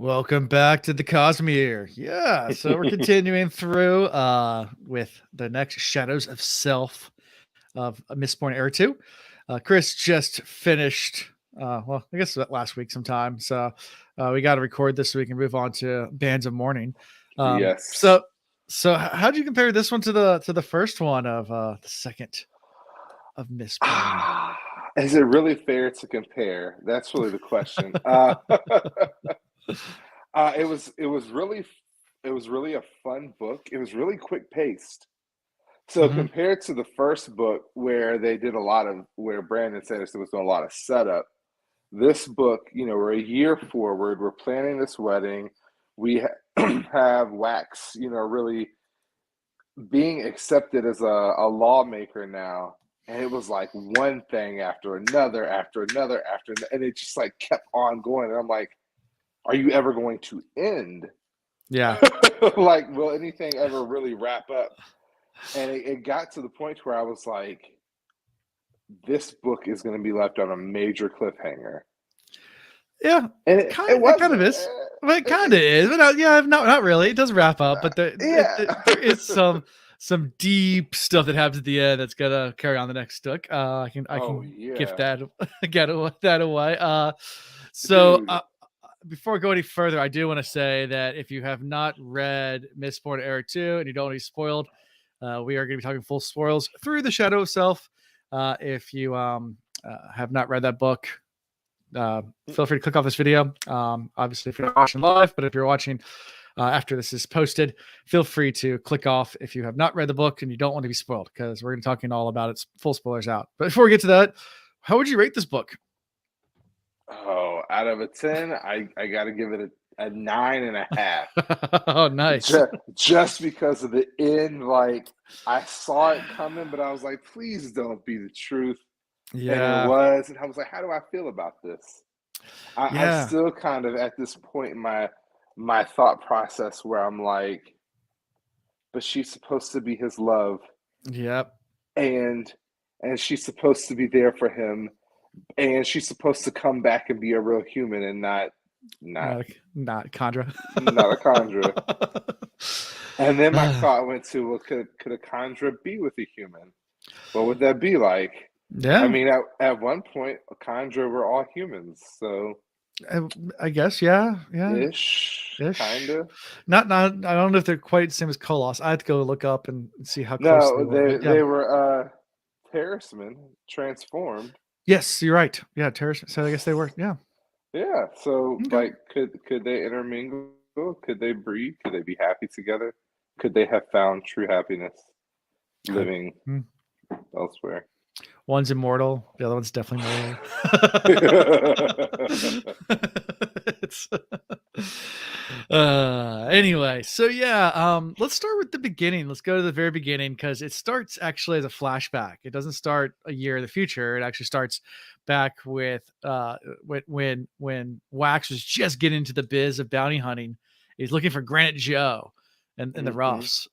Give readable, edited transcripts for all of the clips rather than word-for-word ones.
Welcome back to the Cosmere. Yeah, so we're continuing through with the next Shadows of Self of Mistborn Era 2. Chris just finished, I guess last week sometime. So we got to record this so we can move on to Bands of Mourning. Um, Yes. so, how do you compare this one to the first one of the second of Mistborn? Is it really fair to compare? That's really the question. It was really a fun book. It was really quick paced. So Hmm. compared to the first book where they did a lot of where Brandon Sanderson was doing a lot of setup, this book, we're a year forward. We're planning this wedding. We have Wax, really being accepted as a lawmaker now. And it was like one thing after another, and it just like kept on going. And I'm like, are you ever going to end? Yeah. Like, will anything ever really wrap up? And it got to the point where I was like, this book is going to be left on a major cliffhanger. Yeah, And it it kind of wasn't. is. Well, it kind of is, but not really. It does wrap up, but Yeah. there is some deep stuff that happens at the end that's gonna carry on the next book. I Oh, can gift that yeah. that away. So Dude. before we go any further, I do want to say that if you have not read Mistborn Era 2 and you don't want to be spoiled, we are going to be talking full spoils through the Shadow of Self. If you have not read that book, feel free to click off this video. Obviously, if you're not watching live, but if you're watching after this is posted, feel free to click off if you have not read the book and you don't want to be spoiled, because we're going to be talking all about it. Full spoilers out. But before we get to that, how would you rate this book? Oh, out of a 10, I got to give it a 9.5. Oh, nice. Just because of the end, like I saw it coming, but I was like, please don't be the truth. And it Yeah. was, and I was like, how do I feel about this? I'm Yeah. still kind of at this point in my thought process where I'm like, but she's supposed to be his love, Yep. and she's supposed to be there for him, and she's supposed to come back and be a real human and not Not Chandra. not a Chandra. And then my thought went to, well, could a Chandra be with a human? What would that be like? I Yeah. mean, at one point, a Chandra were all humans, so I guess. Yeah. Yeah. ish, kind Ish. of. Not. I don't know if they're quite the same as Kolos. I have to go look up and see how close they No, were. they But yeah. they were Terracemen transformed. Yes, you're right. Yeah, terrorists. So I guess they were. Yeah. Yeah, so Okay. like, could they intermingle? Could they breed? Could they be happy together? Could they have found true happiness living Hmm. elsewhere? One's immortal. The other one's definitely mortal. It's, anyway, so yeah, let's start with the beginning. Let's go to the very beginning, because it starts actually as a flashback. It doesn't start a year in the future. It actually starts back with when Wax was just getting into the biz of bounty hunting. He's looking for Granite Joe and the Hmm. roughs.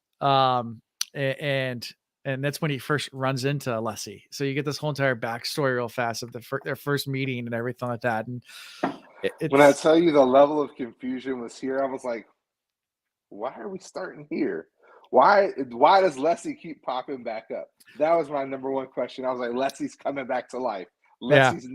And that's when he first runs into Lessie. So you get this whole entire backstory real fast of their first meeting and everything like that. And When I it's tell you the level of confusion was here, I was like, why are we starting here? Why does Leslie keep popping back up? That was my number one question. I was like, Leslie's coming back to life. yeah. Leslie's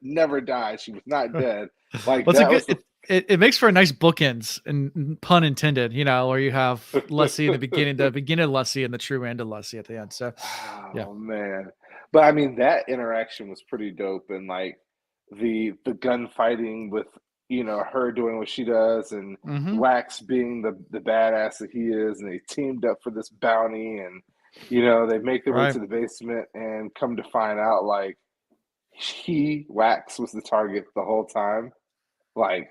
never died. She was not dead. Like, Well, it's a that good. was the It makes for a nice bookends, and pun intended. Where you have Lessie in the beginning of Lessie, and the true end of Lessie at the end. So, yeah, oh man. But I mean, that interaction was pretty dope, and like the gunfighting with her doing what she does, and hmm, Wax being the badass that he is, and they teamed up for this bounty, and they make their way right. to the basement and come to find out like Wax was the target the whole time. Like,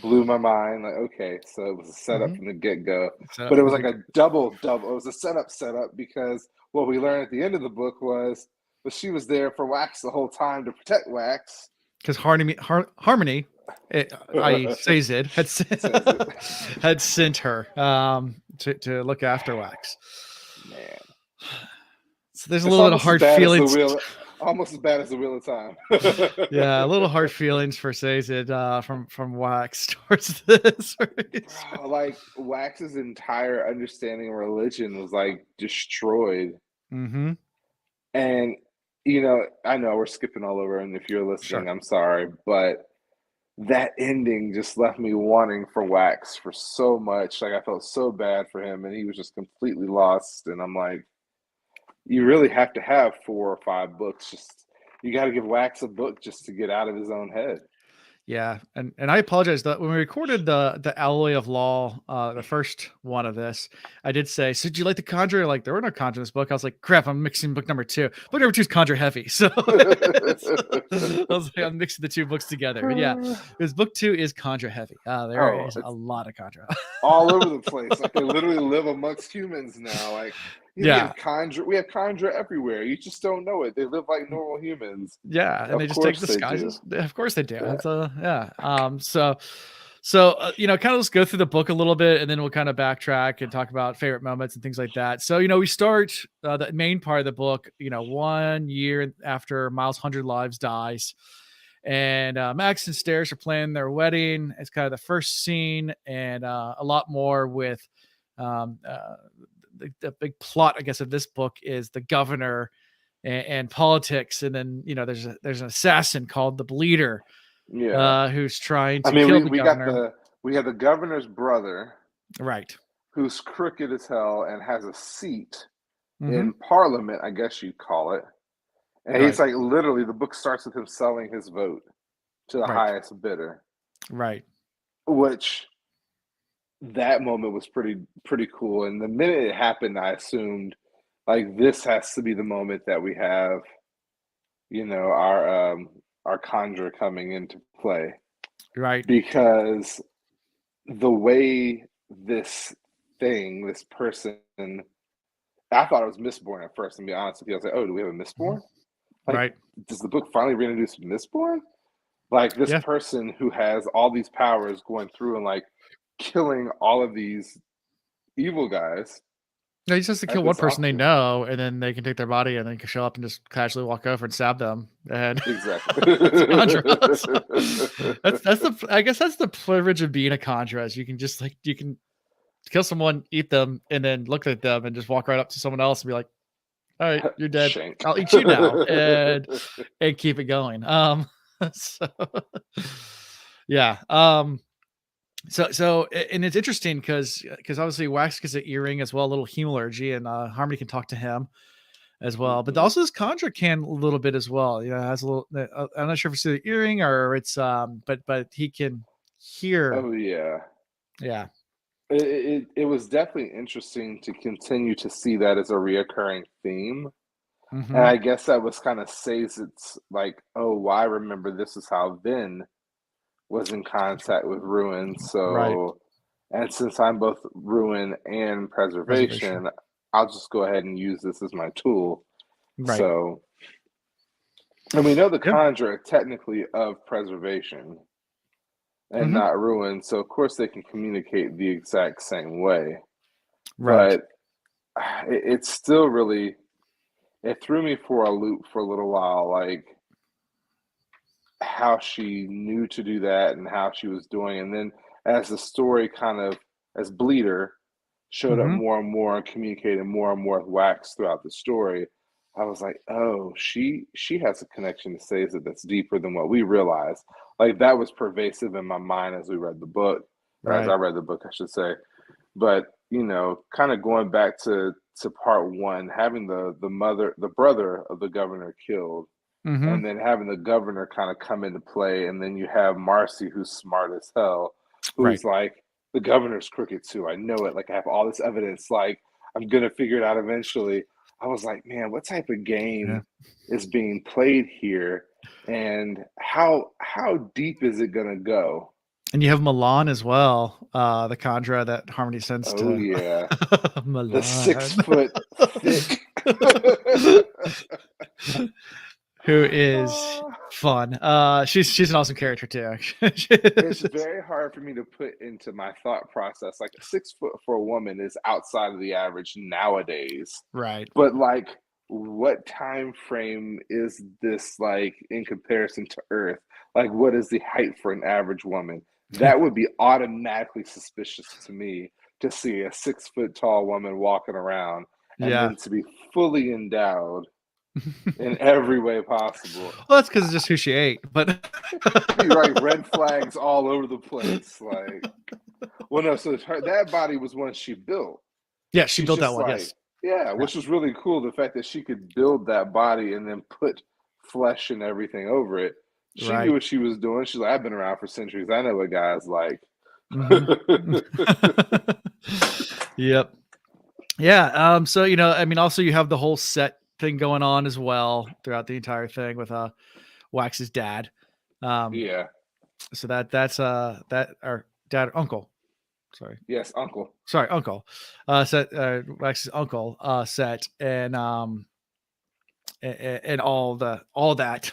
blew my mind. Like, okay, so it was a setup Hmm. from the get go, Set up but it from was the like big, a double. It was a setup because what we learned at the end of the book was she was there for Wax the whole time to protect Wax. because Harmony, I say Zid Says it, had sent her to look after Wax. man. So there's a It's little bit of almost as hard bad as the feelings. wheel. Almost as bad as the Wheel of Time. Yeah, a little hard feelings for Sazed from Wax towards this. Bro, like Wax's entire understanding of religion was like destroyed. Mm-hmm. And I know we're skipping all over, and if you're listening, Sure. I'm sorry, but that ending just left me wanting for Wax for so much. Like I felt so bad for him, and he was just completely lost. And I'm like, you really have to have 4 or 5 books. Just you got to give Wax a book just to get out of his own head. Yeah, and I apologize that when we recorded the Alloy of Law, the first one of this, I did say, "So did you like the Conjure?" Like there were no Conjure in this book. I was like, "Crap, I'm mixing book number 2. Book number 2 is Conjure heavy." So, I was like, I'm mixing the 2 books together. But yeah, because book 2 is Conjure heavy. There Oh, is a it's lot of Conjure. all over the place. Like they literally live amongst humans now. Like Yeah, we have Conjure everywhere. You just don't know it. They live like normal humans. yeah, and they Of just take course they do. disguises. Of course they do. Yeah. It's yeah. Kind of let's go through the book a little bit, and then we'll kind of backtrack and talk about favorite moments and things like that. So, we start the main part of the book. 1 year after Miles' 100 Lives dies, and Max and Stairs are planning their wedding. It's kind of the first scene, and a lot more with um, uh, the big plot, I guess, of this book is the governor and politics, and then there's an assassin called the Bleeder, Yeah. who's trying I to mean, kill we the we got governor. the governor's brother Right. who's crooked as hell and has a seat Mm-hmm. in Parliament, I guess you'd call it. And he's Right. like literally the book starts with him selling his vote to the Right. highest bidder, Right. which that moment was pretty cool. And the minute it happened, I assumed like this has to be the moment that we have, our conjure coming into play Right. because the way this person, I thought it was Mistborn at first, to be honest with you. I was like, oh, do we have a Mm-hmm. Mistborn? Like, Right. does the book finally reintroduce Mistborn? Like this Yeah. person who has all these powers going through and like killing all of these evil guys No, he just has to at kill one this person they auction. know, and then they can take their body, and then can show up and just casually walk over and stab them, and Exactly. it's a conjurer. So that's the I guess that's the privilege of being a conjurer. Is you can just you can kill someone, eat them, and then look at them and just walk right up to someone else and be like, "All right, you're dead. Shank. I'll eat you now," and keep it going. So yeah. And it's interesting because obviously Wax gets an earring as well, a little hemalurgy, and Harmony can talk to him as well. But Mhm. also this Conjure can a little bit as well. It has a little. I'm not sure if it's the earring or it's but he can hear. Oh yeah. Yeah. It was definitely interesting to continue to see that as a reoccurring theme. And Mm-hmm. I guess that was kind of says it's like, oh, well, I remember this is how Vin was in contact with Ruin. Right. So, and since I'm both Ruin and Reservation. Preservation, I'll just go ahead and use this as my tool. Right. So, and we know the Yeah. Conjurer technically of Preservation and Mm-hmm. not Ruin. So, of course, they can communicate the exact same way. Right. But it's still really, it threw me for a loop for a little while. Like, how she knew to do that and how she was doing. And then as the story kind of, as Bleeder showed up Mm-hmm. more and more and communicated more and more with Wax throughout the story, I was like, oh, she has a connection to Sazed that's deeper than what we realize. Like that was pervasive in my mind as we read the book, or as I Right. read the book, I should say. But kind of going back to part one, having the brother of the governor killed, Mm-hmm. and then having the governor kind of come into play, and then you have Marcy, who's smart as hell, Right. who's like, the governor's crooked too. I know it. Like I have all this evidence. Like I'm gonna figure it out eventually. I was like, man, what type of Yeah. game is being played here, and how deep is it gonna go? And you have Milan as well, the Conjure that Harmony sends Oh to yeah, the Milan. 6 foot thick. Who is fun. She's an awesome character too. It's very hard for me to put into my thought process. Like 6 foot for a woman is outside of the average nowadays. Right. But like what time frame is this like in comparison to Earth? Like, what is the height for an average woman? That would be automatically suspicious to me to see a 6 foot tall woman walking around and Yeah. then to be fully endowed in every way possible. Well, that's because it's just who she ate. But Be like red flags all over the place. Like, well, no, so that body was one she built. yeah, she She's built that just one. like, Yes. yeah, Yeah. which was really cool. The fact that she could build that body and then put flesh and everything over it. She knew Right. what she was doing. She's like, I've been around for centuries. I know what guys like. Hmm. Yep. Yeah. So I mean, also you have the whole set thing going on as well throughout the entire thing with Wax's dad. Um, Yeah. so that's that our dad uncle. Sorry. Yes, uncle. Sorry, uncle. Set Wax's uncle set and all that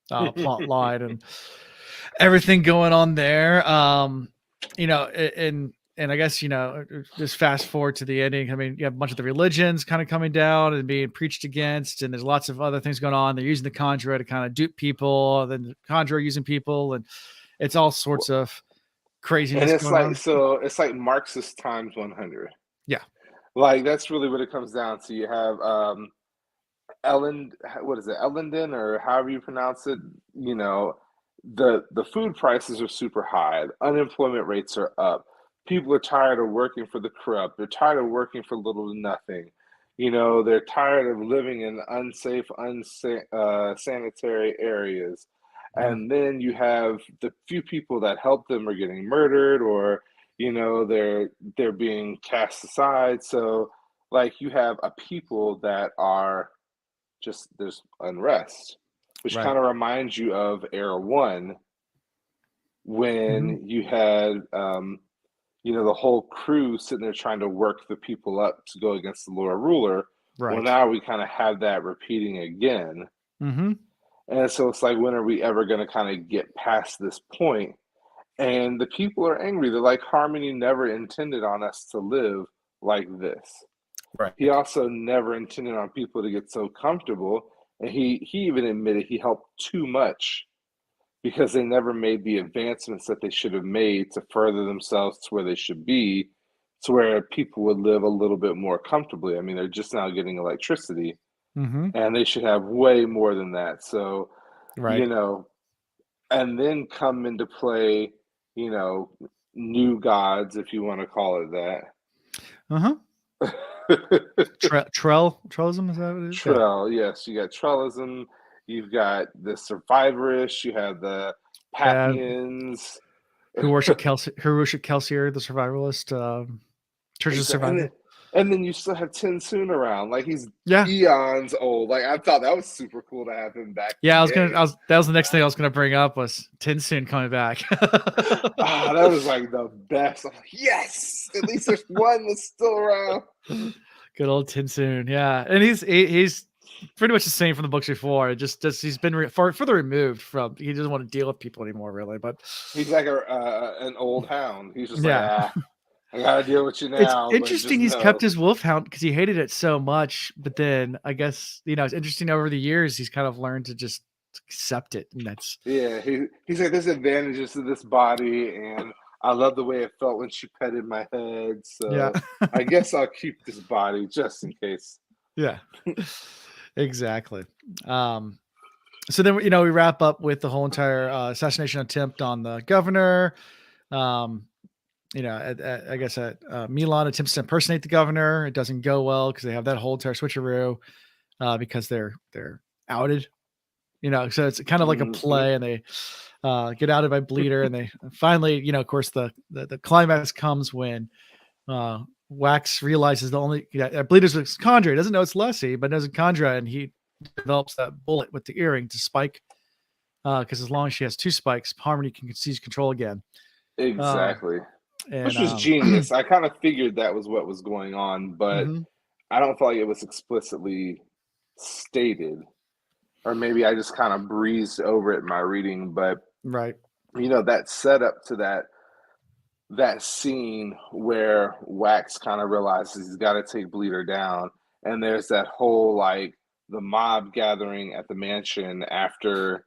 plot line and everything going on there. And I guess just fast forward to the ending. I mean, you have a bunch of the religions kind of coming down and being preached against, and there's lots of other things going on. They're using the conjurer to kind of dupe people, then the conjurer using people, and it's all sorts of And craziness it's going like, on. so it's like Marxist times 100. Yeah. Like, that's really what it comes down to. You have Ellen, what is it, Ellenden, or however you pronounce it? You know, the food prices are super high. Unemployment rates are up. People are tired of working for the corrupt. They're tired of working for little to nothing. They're tired of living in unsafe, sanitary areas. Mhm. And then you have the few people that help them are getting murdered, or they're being cast aside. So, like, you have a people that are just, there's unrest, which Right. kind of reminds you of Era One, Hmm. when you had the whole crew sitting there trying to work the people up to go against the Lord Ruler. Well, Right. now we kind of have that repeating again, Hmm. and so it's like, when are we ever going to kind of get past this point? And the people are angry. They're like, Harmony never intended on us to live like this. He Right. also never intended on people to get so comfortable, and he even admitted he helped too much because they never made the advancements that they should have made to further themselves to where they should be, to where people would live a little bit more comfortably. I mean, they're just now getting electricity, Hmm. and they should have way more than that. So, you Right. know, and then come into play, you know, new gods, if you want to call it Uh-huh. that. Trellism, is that what it is? Yeah. Trell, yes, you got Trellism, you've got the Survivorists, you have the Yeah. Paphians. Who worship Kelsier, the survivalist, Church of Exactly. And Survival. then you still have Tensoon around. Like, he's Yeah. eons old. Like, I thought that was super cool to have him back Yeah, in the game. that was the next thing I was gonna bring up was Tinsoon coming back. Ah, that was like the best. I'm like, yes, at least there's one that's still around. Good old Tinsoon, yeah, and he's pretty much the same from the books before. Just he's been further removed from. He doesn't want to deal with people anymore, really. But He's like an old hound. He's just like, yeah, I gotta deal with you it's now, but interesting just he's kept know. his wolfhound because he hated it so much. But then I guess it's interesting over the years he's kind of learned to just accept it, and that's Yeah, he's like, there's advantages to this body, and I love the way it felt when she petted my head. yeah, So I guess I'll keep this body just in case. yeah, exactly. Um, so then we wrap up with the whole entire assassination attempt on the governor. Um, I guess Milan attempts to impersonate the governor. It doesn't go well because they have that whole entire switcheroo because they're outed. So it's kind of like a Hmm. play, and they get outed by Bleeder, and they finally, of course, the climax comes when Wax realizes the only Bleeder's a conjurer. He doesn't know it's Lessie, but knows a conjurer, and he develops that bullet with the earring to spike because as long as she has two spikes, Harmony can seize control again. Uh, Exactly. and Which was genius. I kind of figured that was what was going on, but mhm, I don't feel like it was explicitly stated. Or maybe I just kind of breezed over it in my reading. But right. that setup to that scene where Wax kind of realizes he's got to take Bleeder down, and there's that whole like the mob gathering at the mansion after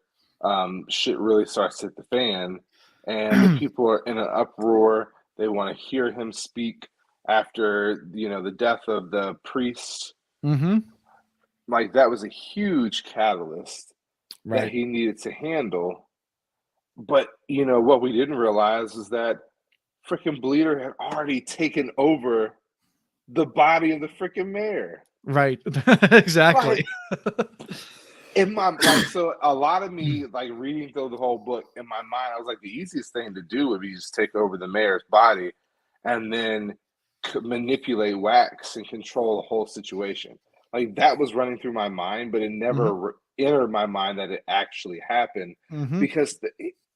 shit really starts to hit the fan, and the people are in an uproar. They want to hear him speak after the death of the priest. Mm-hmm. Like that was a huge catalyst that Right. he needed to handle. But what we didn't realize is that freaking Bleeder had already taken over the body of the freaking mayor. Right. Exactly. Like in my so a lot of me like reading through the whole book in my mind, I was like, the easiest thing to do would be just take over the mayor's body and then manipulate Wax and control the whole situation. Like that was running through my mind, but it Mm-hmm. never entered my mind that it actually happened Mm-hmm. because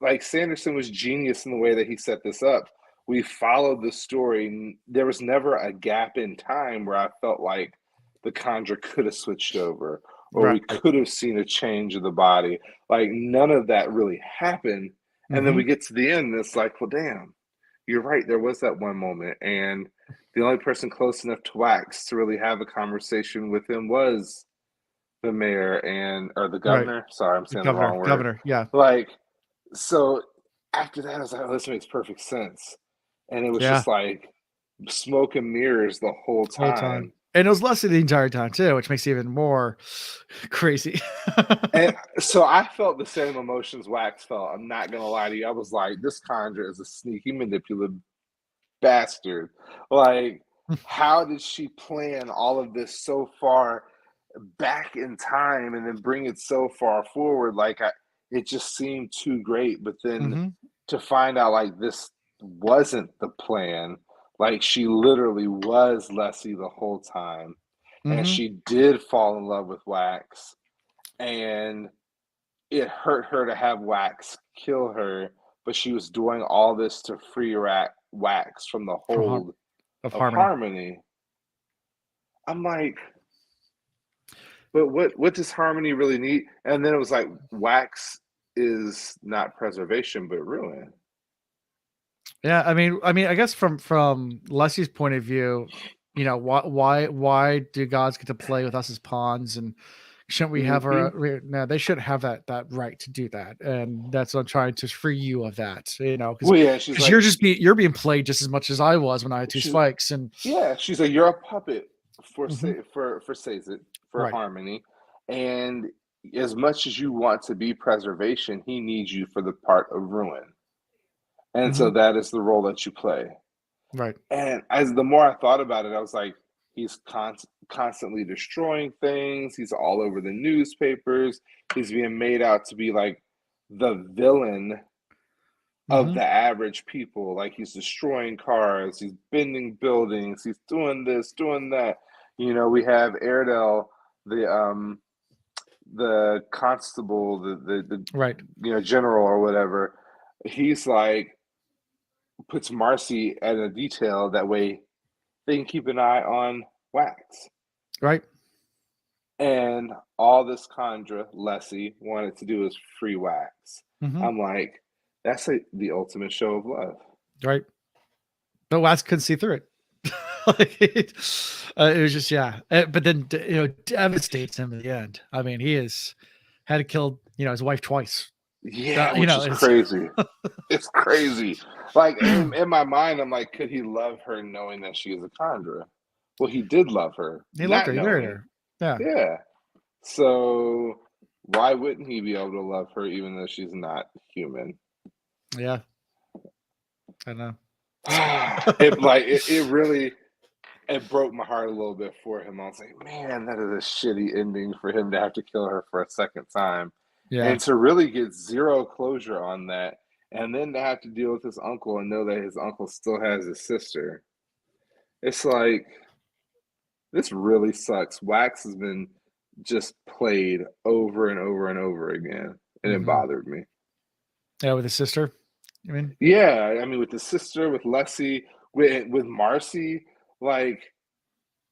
like Sanderson was genius in the way that he set this up. We followed the story. There was never a gap in time where I felt like the Conjure could have switched over or we Right. could have seen a change of the body. Like none of that really happened. And then Mm-hmm. we get to the end, and it's like, well, damn, you're right. There was that one moment, and the only person close enough to Wax to really have a conversation with him was the mayor or the Right. governor. Sorry, I'm The saying the governor. wrong word. Governor. Yeah. Like, so after that, I was like, oh, this makes perfect sense. And it was Yeah. just like smoke and mirrors the whole Whole time. time. And it was Leslie the entire time too, which makes it even more crazy. And so I felt the same emotions Wax felt. I'm not gonna lie to you. I was like, this Conjure is a sneaky, manipulative bastard. Like, how did she plan all of this so far back in time and then bring it so far forward? Like, it just seemed too great. But then Mm-hmm. to find out like this wasn't the plan, like she literally was Leslie the whole time, and Mm-hmm. she did fall in love with Wax, and it hurt her to have Wax kill her, but she was doing all this to free Wax from the From hold of of Harmony. Harmony. I'm like, but what does Harmony really need? And then it was like Wax is not preservation but ruin. Yeah, I guess from Leslie's point of view, why do gods get to play with us as pawns, and shouldn't we have Mm-hmm. no, they shouldn't have that right to do that, and that's what I'm trying to free you of that, because Well, yeah, she's you're like, you're being played just as much as I was when I had two she's spikes, and yeah, she's like, you're a puppet for Mhm. for Sazed, for Right. Harmony, and as much as you want to be preservation, he needs you for the part of ruin. And Hmm. so that is the role that you play. Right. And as the more I thought about it, I was like, he's constantly destroying things. He's all over the newspapers. He's being made out to be like the villain of Hmm. the average people. Like he's destroying cars, he's bending buildings, he's doing this, doing that. We have Airedale, the constable, the Right. general or whatever. He's like puts Marcy at a detail that way they can keep an eye on Wax. Right. And all this Condra Leslie wanted to do is free Wax. Hmm. I'm like, that's the ultimate show of love. Right. But Wax couldn't see through it. Like, it was just, yeah. But then devastates him in the end. I mean, he is had to kill his wife twice. Yeah, which is It's crazy. It's crazy. Like in my mind, I'm like, could he love her knowing that she is a Condra? Well, he did love her, he loved her. not He married knowing. her. Yeah. Yeah. So why wouldn't he be able to love her even though she's not human? Yeah. I know. It really it broke my heart a little bit for him. I was like, man, that is a shitty ending for him to have to kill her for a second time. Yeah. And to really get zero closure on that, and then to have to deal with his uncle and know that his uncle still has his sister. It's like this really sucks. Wax has been just played over and over and over again, and it Hmm. bothered me. Yeah, with his sister. I mean, Yeah, I mean, with the sister, with Leslie, with Marcy, like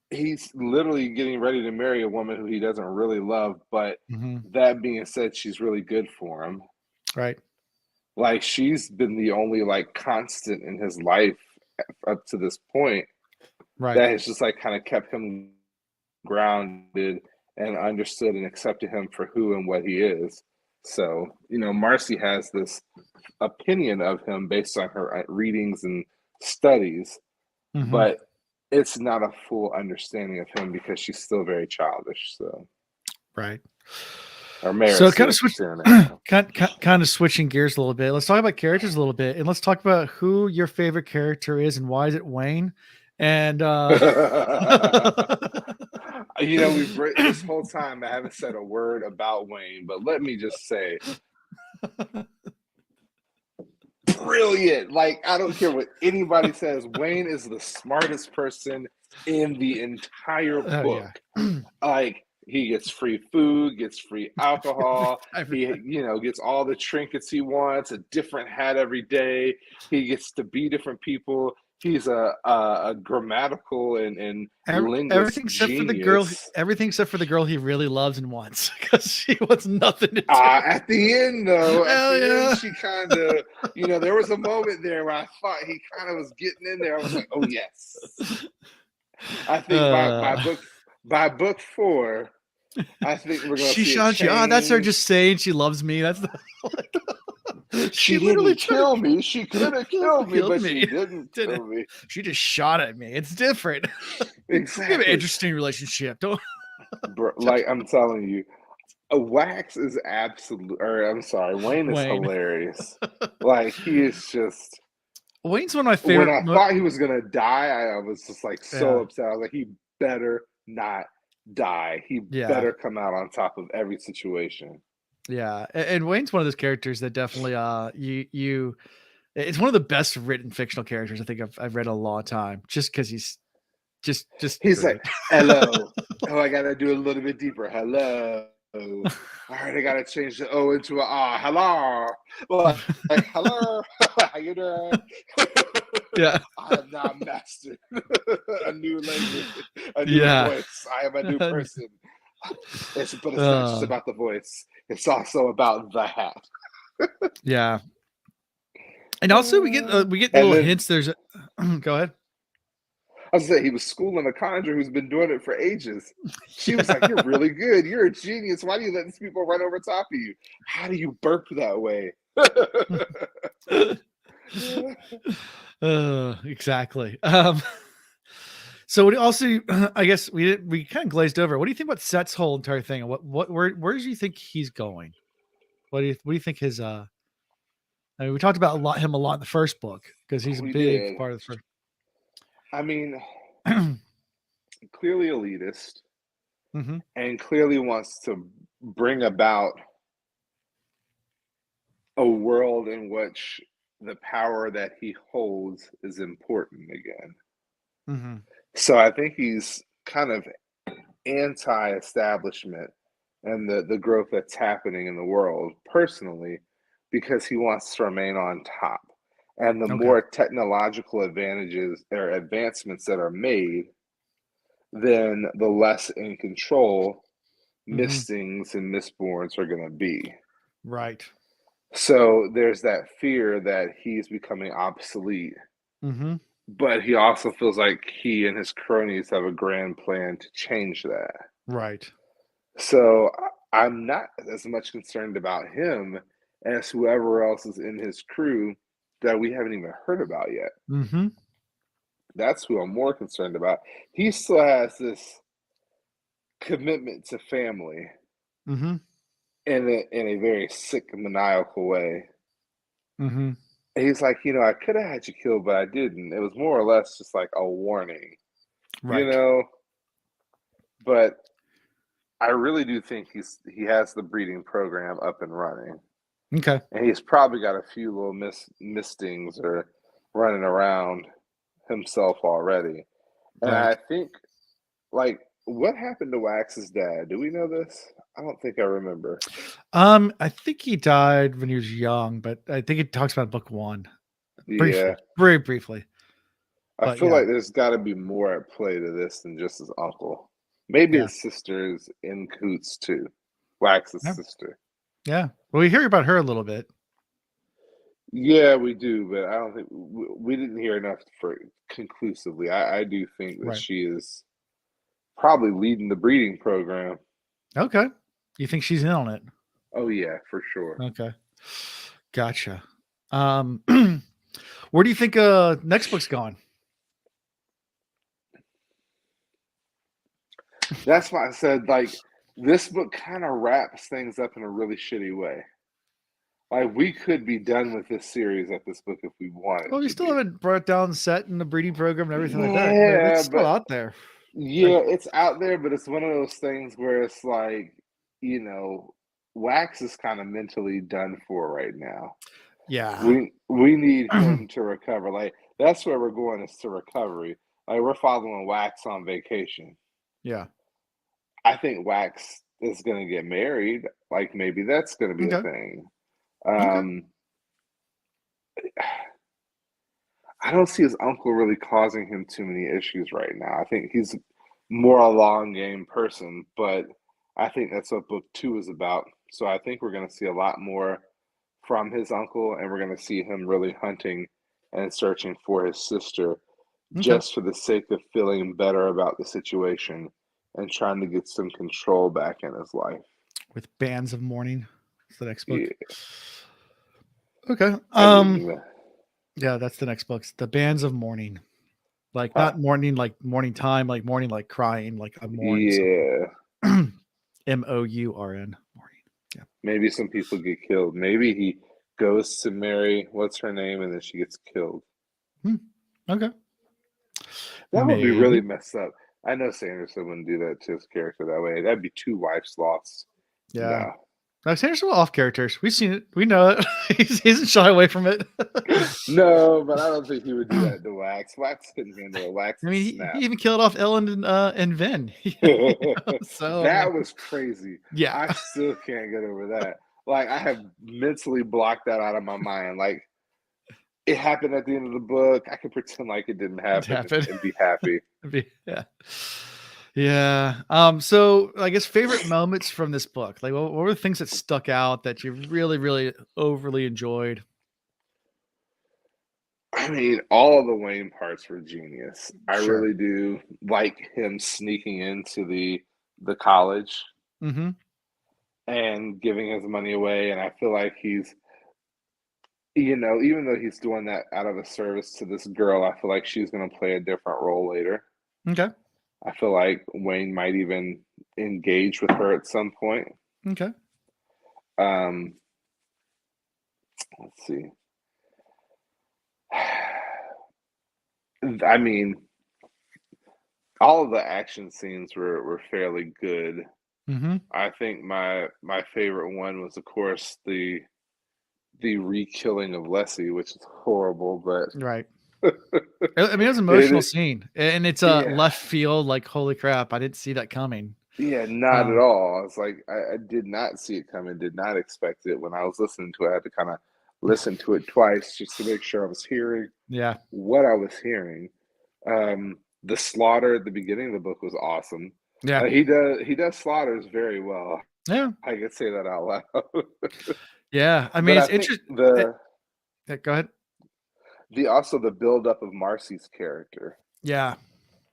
he's literally getting ready to marry a woman who he doesn't really love. But hmm that being said, she's really good for him. right. Like she's been the only like constant in his life up to this point Right. that has just like kind of kept him grounded and understood and accepted him for who and what he is. So, Marcy has this opinion of him based on her readings and studies, Mm-hmm. but it's not a full understanding of him because she's still very childish. So, Right. or So Maris kind of is, switch, Sarah now. kind of switching gears a little bit. Let's talk about characters a little bit, and let's talk about who your favorite character is and why is it Wayne? And This whole time I haven't said a word about Wayne, but let me just say, brilliant. Like, I don't care what anybody says. Wayne is the smartest person in the entire oh yeah, book. Like, he gets free food, gets free alcohol. He, gets all the trinkets he wants, a different hat every day. He gets to be different people. He's a grammatical and linguist everything except for the girl. genius. Everything except for the girl he really loves and wants, because she wants nothing to do. At the end, though, End, she kind of, there was a moment there where I thought he kind of was getting in there. I was like, oh yes. I think by book 4, I think we're going to see a change. that's her just saying she loves me. That's she didn't kill me. She could have killed me, but she didn't kill me. She just shot at me. It's different. Exactly. We have an interesting relationship. Don't. Bro, like, I'm telling you, Wax is Wayne is hilarious. Like, he is just. Wayne's one of my favorite. When I thought he was gonna die, I was just like so upset. I was like, he better not die. He better come out on top of every situation. Yeah, and Wayne's one of those characters that definitely it's one of the best written fictional characters I think I've read in a long time. Just because he's he's great. Like, hello. Oh, I gotta do a little bit deeper. Hello. All right, I gotta change the O into a ah. Hello. Like hello. How you doing? Yeah. I have now mastered a new language, a new voice. I am a new person. But it's not just about the voice. It's also about the hat. Yeah. And also we get little hints. There's go ahead. I was saying he was schooling a conjurer who's been doing it for ages. She was like, "You're really good. You're a genius. Why do you let these people run over top of you? How do you burp that way?" Exactly. So also, I guess we kind of glazed over. What do you think about Set's whole entire thing? Where do you think he's going? What do you think his I mean, we talked about him a lot in the first book because he's a big part of the first. I mean, clearly elitist, and clearly wants to bring about a world in which the power that he holds is important again. So I think he's kind of anti-establishment and the growth that's happening in the world personally, because he wants to remain on top. And the more technological advantages or advancements that are made, then the less in control Mistings and Mistborns are going to be. Right. So there's that fear that he's becoming obsolete. But he also feels like he and his cronies have a grand plan to change that. Right. So I'm not as much concerned about him as whoever else is in his crew that we haven't even heard about yet. That's who I'm more concerned about. He still has this commitment to family in a very sick, maniacal way. He's like, I could have had you killed, but I didn't. It was more or less just like a warning, But I really do think he has the breeding program up and running. Okay. And he's probably got a few little mistings or running around himself already. And I think, like, what happened to Wax's dad? Do we know this? I don't think I remember. I think he died when he was young, but I think it talks about book 1. Briefly, very briefly. I feel like there's got to be more at play to this than just his uncle. Maybe his sister is in coots too. Wax's sister. Yeah. Well, we hear about her a little bit. Yeah, we do, but I don't think we didn't hear enough for conclusively. I do think that she is probably leading the breeding program. Okay. You think she's in on it? Oh yeah, for sure. Okay. Gotcha. Um, where do you think next book's going? That's why I said like this book kind of wraps things up in a really shitty way. Like we could be done with this series at this book if we wanted Well, we to still be. haven't brought down set and the breeding program and everything like that. Yeah, It's still but out there. yeah, Like, it's out there, but it's one of those things where it's like, you know, Wax is kind of mentally done for right now. yeah. We need him to recover. Like that's where we're going is to recovery. Like we're following Wax on vacation. Yeah. I think Wax is going to get married. Like maybe that's going to be a Okay. thing. Okay. Um, I don't see his uncle really causing him too many issues right now. I think he's more a long game person, but I think that's what book two is about. So I think we're going to see a lot more from his uncle, and we're going to see him really hunting and searching for his sister Okay. just for the sake of feeling better about the situation and trying to get some control back in his life. With Bands of Mourning. It's the next book. Yeah, Okay. I mean, Yeah, that's the next book. It's the Bands of Mourning. Like huh, not mourning like morning time, like mourning like crying, like I mourn something. yeah. Mourn. Mourning. Yeah. Maybe some people get killed. Maybe he goes to marry what's her name and then she gets killed. Hmm. Okay. That would be really Maybe. messed up. I know Sanderson wouldn't do that to his character that way. That'd be two wives lost. Yeah. No. Alexander's well off characters. We've seen it. We know it. He doesn't shy away from it. No, but I don't think he would do that to Wax. Wax couldn't handle it. Wax I would mean, he snap. even killed off Ellen and Vin. So I That mean, was crazy. yeah, I still can't get over that. Like I have mentally blocked that out of my mind. Like it happened at the end of the book. I could pretend like it didn't it happen happened. and be happy. Yeah, yeah. So I guess favorite moments from this book. Like, what were the things that stuck out that you really, really overly enjoyed? I mean, all of the Wayne parts were genius. I Sure. really do like him sneaking into the college Mm-hmm. and giving his money away. And I feel like he's, you know, even though he's doing that out of a service to this girl, I feel like she's going to play a different role later. Okay. I feel like Wayne might even engage with her at some point. Okay. Um, let's see. I mean, all of the action scenes were fairly good. Mm-hmm. I think my favorite one was, of course, the re-killing of Leslie, which is horrible, but Right. I mean, it was an emotional it scene, and it's a yeah, left field. Like, holy crap, I didn't see that coming. yeah, not at Um, all. It's like I did not see it coming, did not expect it. When I was listening to it, I had to kind of listen to it twice just to make sure I was hearing yeah, what I was hearing. The slaughter at the beginning of the book was awesome. yeah, He does slaughters very well. yeah, I could say that out loud. yeah. I mean, But it's I think interesting. the Go ahead. the also the build up of Marcy's character Yeah.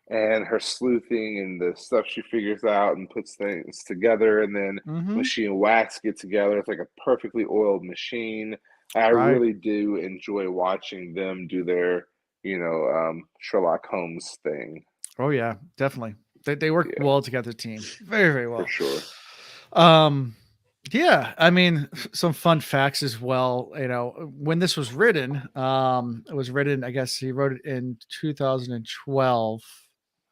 and her sleuthing and the stuff she figures out and puts things together, and then when Mm-hmm. she and Wax get together, it's like a perfectly oiled machine. I Right. really do enjoy watching them do their, Sherlock Holmes thing. Oh yeah, definitely. They work Yeah, well together, team. Very, very for well. sure. Um, yeah, I mean, some fun facts as well. You know, when this was written, it was written, I guess he wrote it in 2012.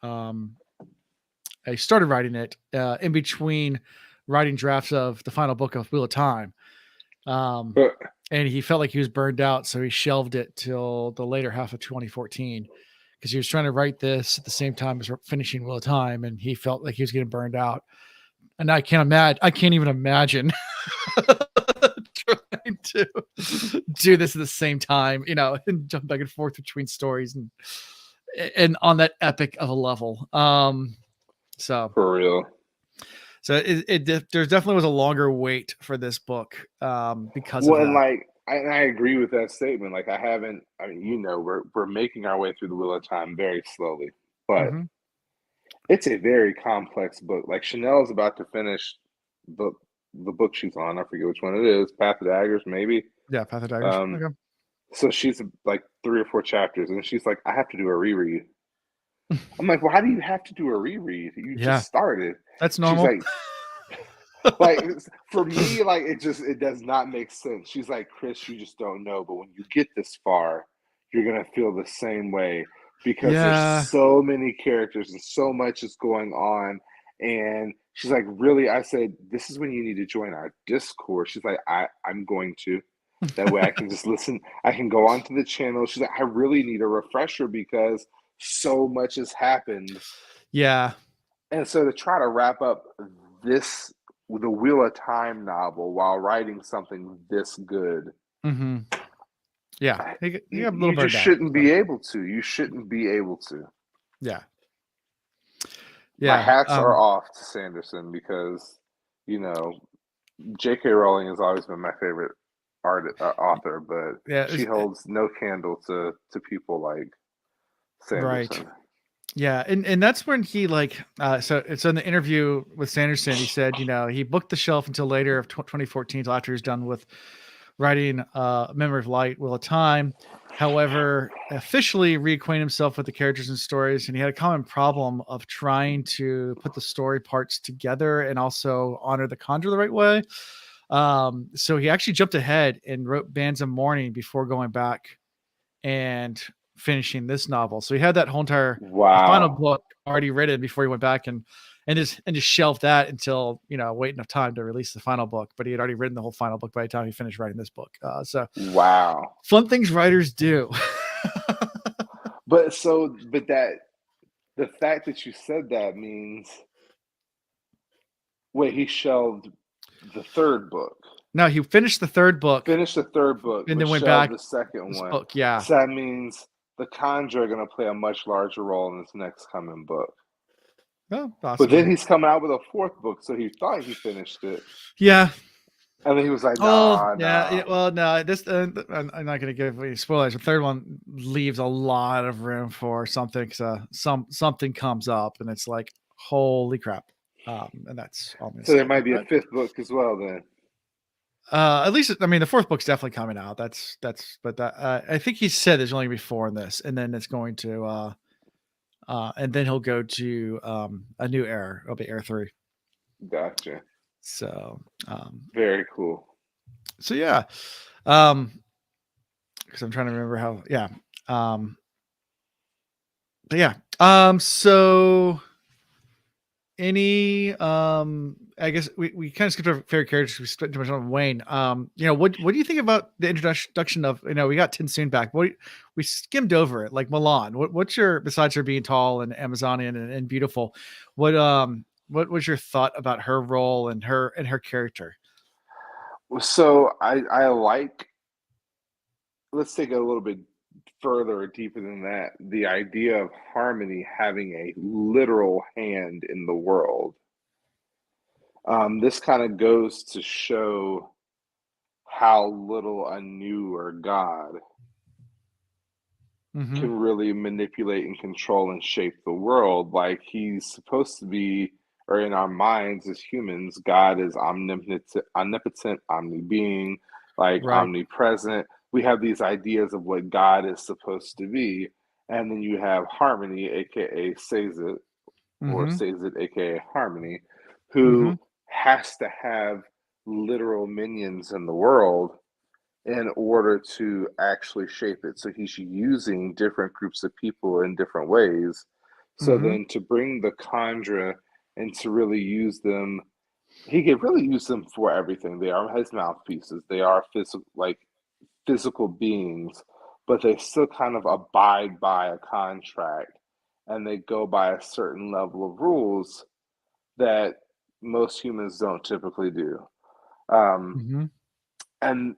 Um, I started writing it in between writing drafts of the final book of Wheel of Time. Um, But and he felt like he was burned out, so he shelved it till the later half of 2014 because he was trying to write this at the same time as finishing Wheel of Time, and he felt like he was getting burned out. And I can't even imagine trying to do this at the same time, you know, and jump back and forth between stories and on that epic of a level. So for real. there definitely was a longer wait for this book because of Well, and that. like I agree with that statement. Like I haven't. I mean, we're making our way through the Wheel of Time very slowly, but Hmm. it's a very complex book. Like Chanel is about to finish the the book she's on. I forget which one it is. Path of Daggers, maybe. Yeah, Path of Daggers. Um, Okay. so she's like 3 or 4 chapters, and she's like, I have to do a reread. I'm like, well, how do you have to do a reread? You just Yeah, started. that's She's normal. like for me, like it does not make sense. She's like, Chris, you just don't know, but when you get this far, you're gonna feel the same way because there's Yeah. so many characters and so much is going on. And she's like, really? I said, this is when you need to join our Discord. She's like, I'm going to. That way I can just listen. I can go onto the channel. She's like, I really need a refresher because so much has happened. Yeah. And so to try to wrap up this the Wheel of Time novel while writing something this good, Mm-hmm. Yeah. You got a little you burned just out. shouldn't So, be able to. You shouldn't be able to. yeah. My Yeah. hats are off to Sanderson because, you know, J.K. Rowling has always been my favorite author, but Yeah. she holds no candle to people like Right. Sanderson. Yeah, and that's when he like so it's in the interview with Sanderson. He said, he booked the shelf until later of 2014, until after he's done with writing Memory of Light, Will of Time. However, officially reacquaint himself with the characters and stories, and he had a common problem of trying to put the story parts together and also honor the conjure the right way. So he actually jumped ahead and wrote Bands of Mourning before going back and finishing this novel. So he had that whole entire the final Wow. book already written before he went back and just shelved that until wait enough time to release the final book. But he had already written the whole final book by the time he finished writing this book. So Wow. fun things writers do. But that the fact that you said that means wait, he shelved the third book. Now he finished the third book Finished the third book, and but then went shelved back the second this one. book. Yeah. So that means the Conjure are going to play a much larger role in this next coming book. Oh, But possibly. then he's coming out with a fourth book, so he thought he finished it. Yeah. And then he was like, Oh, nah, yeah. nah. Well, no, this I'm not going to give any spoilers. The third one leaves a lot of room for something. Something comes up, and it's like, holy crap. And that's all I'm going to So there say might about be a that. fifth book as well then. At least, I mean, the fourth book's definitely coming out. But that I think he said there's only going to be 4 in this, and then it's going to, and then he'll go to a new era. It'll be era 3. Gotcha. So, Very cool. so yeah. Because I'm trying to remember how. Yeah. But yeah. So any I guess we kind of skipped over favorite characters. We spent too much on Wayne. What do you think about the introduction of we got Tinsoon back? We skimmed over it like Milan. What's your, besides her being tall and Amazonian and beautiful, what was your thought about her role and her character? So I like, let's take it a little bit further or deeper than that. The idea of Harmony having a literal hand in the world. This kind of goes to show how little a newer God Mm-hmm. can really manipulate and control and shape the world. Like he's supposed to be, or in our minds as humans, God is omnipotent, omni-being, like Right. omnipresent. We have these ideas of what God is supposed to be. And then you have Harmony, aka Sazit, or Mm-hmm. Sazit, aka Harmony, Mm-hmm. who has to have literal minions in the world in order to actually shape it. So he's using different groups of people in different ways. So Mm-hmm. then to bring the Khandra and to really use them, he could really use them for everything. They are his mouthpieces. They are physical beings, but they still kind of abide by a contract and they go by a certain level of rules that most humans don't typically do. Um, Mm-hmm. and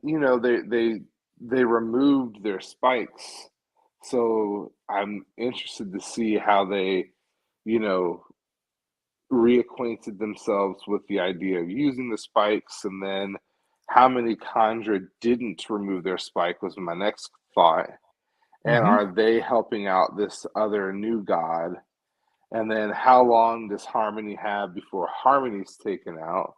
they removed their spikes, so I'm interested to see how they you know reacquainted themselves with the idea of using the spikes, and then how many Khandra didn't remove their spike was my next thought. And Mm-hmm. are they helping out this other new god? And then how long does Harmony have before Harmony's taken out?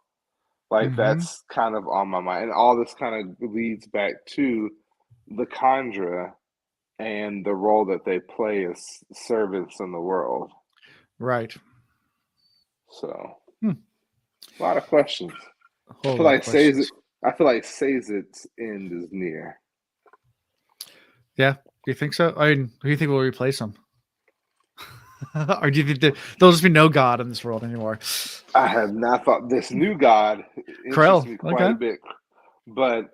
Like Mm-hmm. that's kind of on my mind, and all this kind of leads back to the Khandra and the role that they play as servants in the world. Right. So Hmm. a lot of questions. A I whole feel lot of like questions. Sazed's end is near. Yeah. Do you think so? I mean, who do you think will replace him? Or do you think that there'll just be no God in this world anymore? I have not thought this new god interests Krell. me quite Okay. a bit, but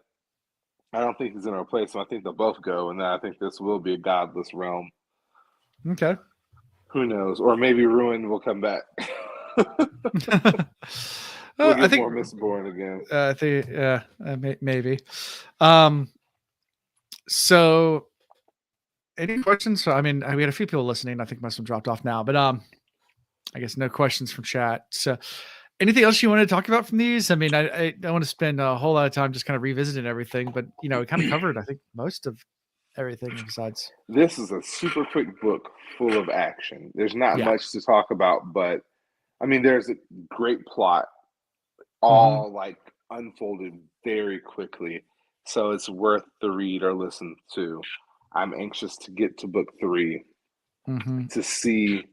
I don't think he's going to replace him. I think they'll both go, and then I think this will be a godless realm. Okay. Who knows? Or maybe Ruin will come back. We'll I get think more Mistborn again. I think maybe. Um. So, any questions? So, I mean, we had a few people listening. I think most of them dropped off now, but I guess no questions from chat. So, anything else you want to talk about from these? I mean, I don't want to spend a whole lot of time just kind of revisiting everything, but we kind of covered, I think, most of everything besides. This is a super quick book full of action. There's not Yeah. much to talk about, but I mean, there's a great plot, Mm-hmm. all like unfolded very quickly. So it's worth the read or listen to. I'm anxious to get to book 3 Mm-hmm. to see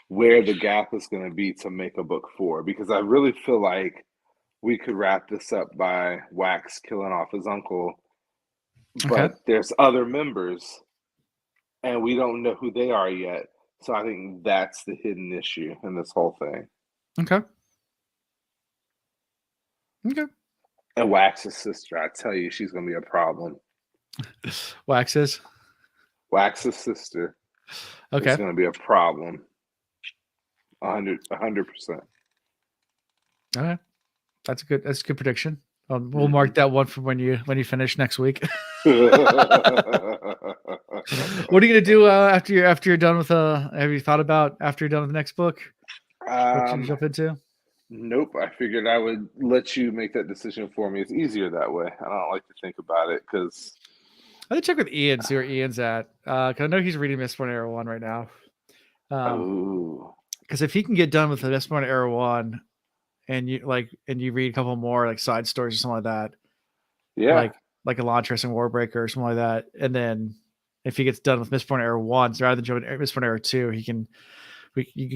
where the gap is going to be to make a book 4, because I really feel like we could wrap this up by Wax killing off his uncle, Okay. but there's other members and we don't know who they are yet. So I think that's the hidden issue in this whole thing. Okay. Okay. And Wax's sister, I tell you, she's going to be a problem. Waxes. Wax's sister is Okay. going to be a problem. 100%. Okay. That's a good prediction. We'll Mhm. mark that one for when you finish next week. What are you gonna do after you're done with have you thought about after you're done with the next book? What you um, jump into? nope. I figured I would let you make that decision for me. It's easier that way. I don't like to think about it because, I have to check with Ian, see where Ian's at. 'Cause I know he's reading Mistborn Era 1 right now. oh, Because if he can get done with the Mistborn Era 1 and you read a couple more like side stories or something like that, yeah, like Elantris and Warbreaker or something like that, and then if he gets done with Mistborn Era 1, so rather than jumping Mistborn Era 2,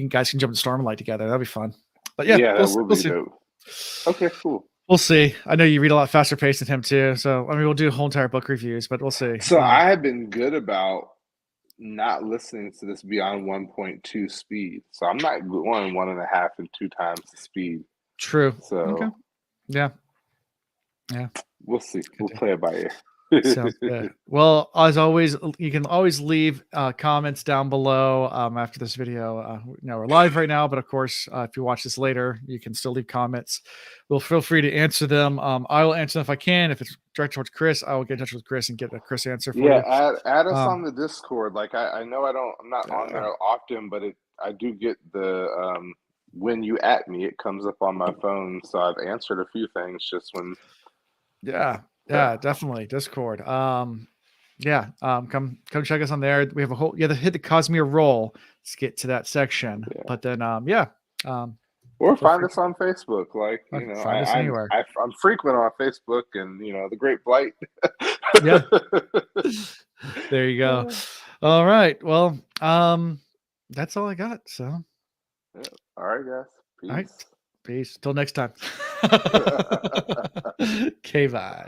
guys can jump into Stormlight together. That'd be fun. But yeah, yeah, that will we'll be see. dope. Okay, cool. We'll see. I know you read a lot faster paced than him too, so I mean, we'll do whole entire book reviews, but we'll see. So I have been good about not listening to this beyond 1.2 speed. So I'm not going 1.5 and 2 times the speed. True. Okay. So Yeah. Yeah. we'll see. Good We'll deal. play it by ear. Sounds good. Well, as always, you can always leave comments down below after this video. We're live right now, but of course, if you watch this later, you can still leave comments. We'll feel free to answer them. I will answer them if I can. If it's directed towards Chris, I will get in touch with Chris and get a Chris answer for Yeah, you. add us Um, on the Discord. Like I know I'm not on uh, there often, but I do get the when you at me, it comes up on my phone. So I've answered a few things just when. yeah, Yeah, definitely Discord. Come check us on there. We have a whole you have to hit the Cosmere roll to get to that section. yeah. But then Or feel find free us on Facebook. Like to find us anywhere. I'm frequent on Facebook, and the Great Blight. Yeah. There you go. All right. Well, that's all I got. So Yeah. All right, guys. all right. Peace. Peace. Till next time. Okay, bye.